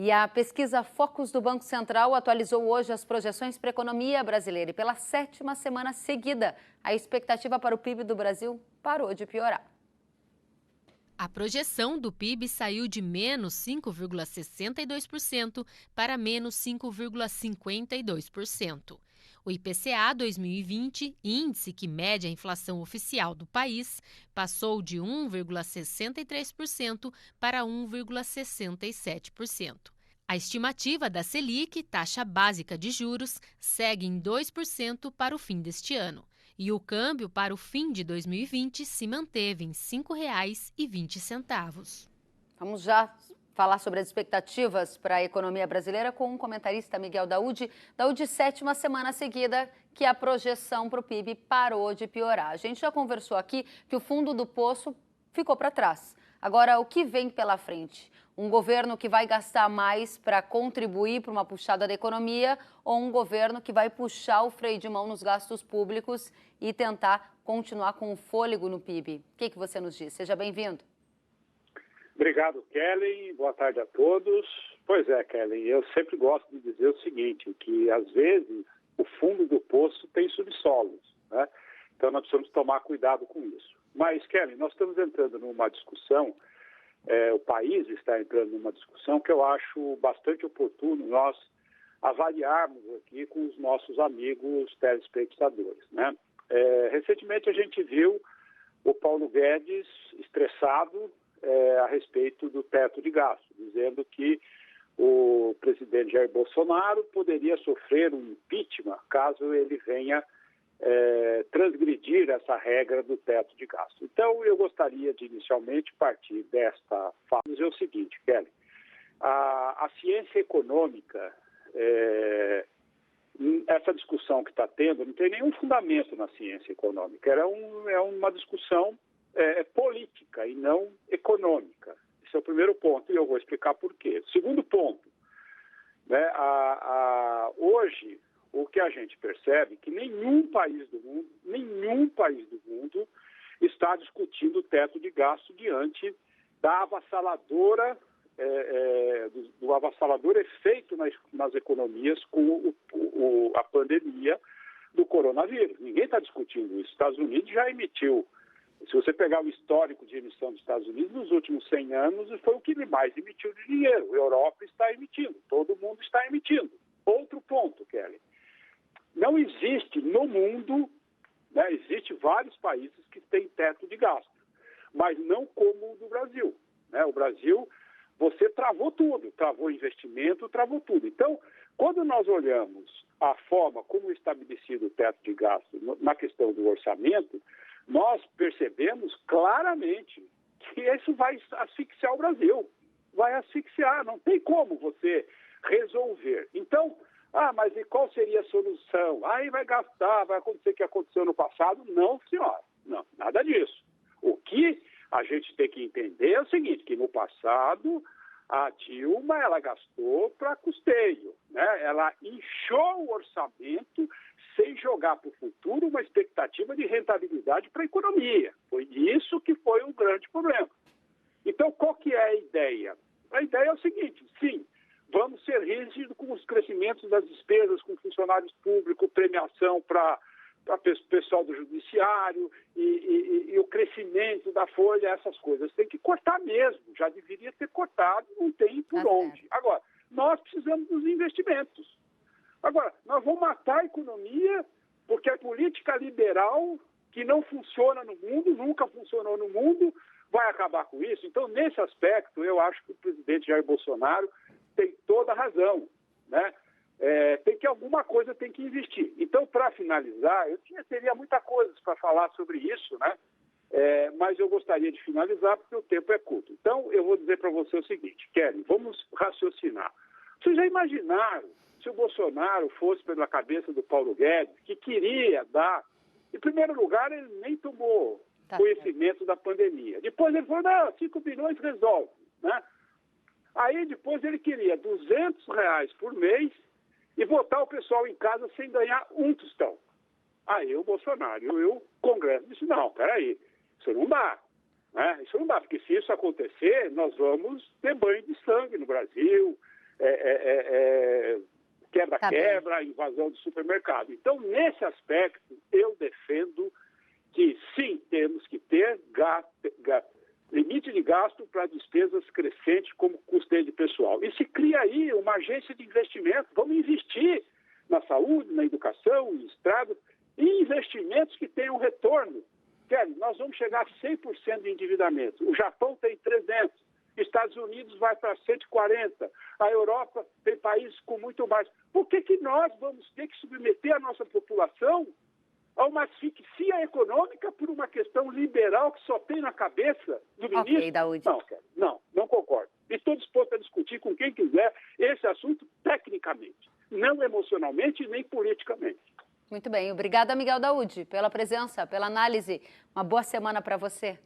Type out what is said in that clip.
E a pesquisa Focus do Banco Central atualizou hoje as projeções para a economia brasileira. E pela 7ª semana seguida, a expectativa para o PIB do Brasil parou de piorar. A projeção do PIB saiu de menos 5,62% para menos 5,52%. O IPCA 2020, índice que mede a inflação oficial do país, passou de 1,63% para 1,67%. A estimativa da Selic, taxa básica de juros, segue em 2% para o fim deste ano. E o câmbio para o fim de 2020 se manteve em R$ 5,20. Vamos já falar sobre as expectativas para a economia brasileira com o comentarista Miguel Daúde. Daúde, 7ª semana seguida que a projeção para o PIB parou de piorar. A gente já conversou aqui que o fundo do poço ficou para trás. Agora, o que vem pela frente? Um governo que vai gastar mais para contribuir para uma puxada da economia ou um governo que vai puxar o freio de mão nos gastos públicos e tentar continuar com o fôlego no PIB? O que você nos diz? Seja bem-vindo. Obrigado, Kellen. Boa tarde a todos. Pois é, Kellen, eu sempre gosto de dizer o seguinte, que às vezes o fundo do poço tem subsolos, né? Então nós precisamos tomar cuidado com isso. Mas, Kellen, nós estamos entrando numa discussão, o país está entrando numa discussão que eu acho bastante oportuno nós avaliarmos aqui com os nossos amigos telespectadores, né? Recentemente a gente viu o Paulo Guedes estressado a respeito do teto de gasto, dizendo que o presidente Jair Bolsonaro poderia sofrer um impeachment caso ele venha transgredir essa regra do teto de gasto. Então, eu gostaria de, inicialmente, partir desta fala. Dizer o seguinte, Kelly, a ciência econômica, essa discussão que está tendo, não tem nenhum fundamento na ciência econômica. É uma discussão política e não econômica. Esse é o primeiro ponto e eu vou explicar por quê. Segundo ponto, né, hoje, o que a gente percebe é que nenhum país do mundo está discutindo o teto de gasto diante da avassaladora, do avassalador efeito nas economias com a pandemia do coronavírus. Ninguém está discutindo isso. Os Estados Unidos já emitiu, se você pegar o histórico de emissão dos Estados Unidos, nos últimos 100 anos, foi o que mais emitiu de dinheiro. A Europa está emitindo, todo mundo está emitindo. Outro ponto, Kelly. Não existe no mundo, né, existe vários países que têm teto de gasto, mas não como o do Brasil, né? O Brasil, você travou tudo, travou investimento, travou tudo. Então, quando nós olhamos a forma como é estabelecido o teto de gasto na questão do orçamento, nós percebemos claramente que isso vai asfixiar o Brasil, vai asfixiar, não tem como você resolver. Então, mas e qual seria a solução? Aí vai gastar, vai acontecer o que aconteceu no passado? Não, senhora. Não, nada disso. O que a gente tem que entender é o seguinte, que no passado a Dilma, ela gastou para custeio, né? Ela inchou o orçamento sem jogar para o futuro uma expectativa de rentabilidade para a economia. Foi isso que foi um grande problema. Então, qual que é a ideia? A ideia é o seguinte, sim, vamos ser rígidos com os crescimentos das despesas com funcionários públicos, premiação para o pessoal do judiciário e o crescimento da folha, essas coisas. Tem que cortar mesmo, já deveria ter cortado, não tem por onde. Agora, nós precisamos dos investimentos. Agora, nós vamos matar a economia porque a política liberal, que não funciona no mundo, nunca funcionou no mundo, vai acabar com isso. Então, nesse aspecto, eu acho que o presidente Jair Bolsonaro tem toda a razão, né? Alguma coisa tem que investir. Então, para finalizar, teria muita coisa para falar sobre isso, né? Mas eu gostaria de finalizar porque o tempo é curto. Então, eu vou dizer para você o seguinte, Kelly, vamos raciocinar. Vocês já imaginaram se o Bolsonaro fosse pela cabeça do Paulo Guedes, que queria dar... Em primeiro lugar, ele nem tomou conhecimento da pandemia. Depois ele falou, não, 5 bilhões resolve, né? Aí depois ele queria R$200 por mês e botar o pessoal em casa sem ganhar um tostão. Aí o Bolsonaro e o Congresso disse, não, peraí, isso não dá, né? Isso não dá, porque se isso acontecer, nós vamos ter banho de sangue no Brasil, quebra-quebra, invasão de supermercado. Então, nesse aspecto, eu defendo que sim, temos que ter limite de gasto para despesas crescentes como custeio de pessoal. E se cria aí uma agência de investimento. Vamos investir na saúde, na educação, em estradas, e investimentos que tenham retorno. Kelly, nós vamos chegar a 100% de endividamento. O Japão tem 300%. Estados Unidos vai para 140%. A Europa tem países com muito mais. Por que nós vamos ter que submeter a nossa população a uma asfixia econômica por uma questão liberal que só tem na cabeça do ministro? Ok, Daúde. Não concordo. E estou disposto a discutir com quem quiser esse assunto tecnicamente, não emocionalmente nem politicamente. Muito bem. Obrigada, Miguel Daúde, pela presença, pela análise. Uma boa semana para você.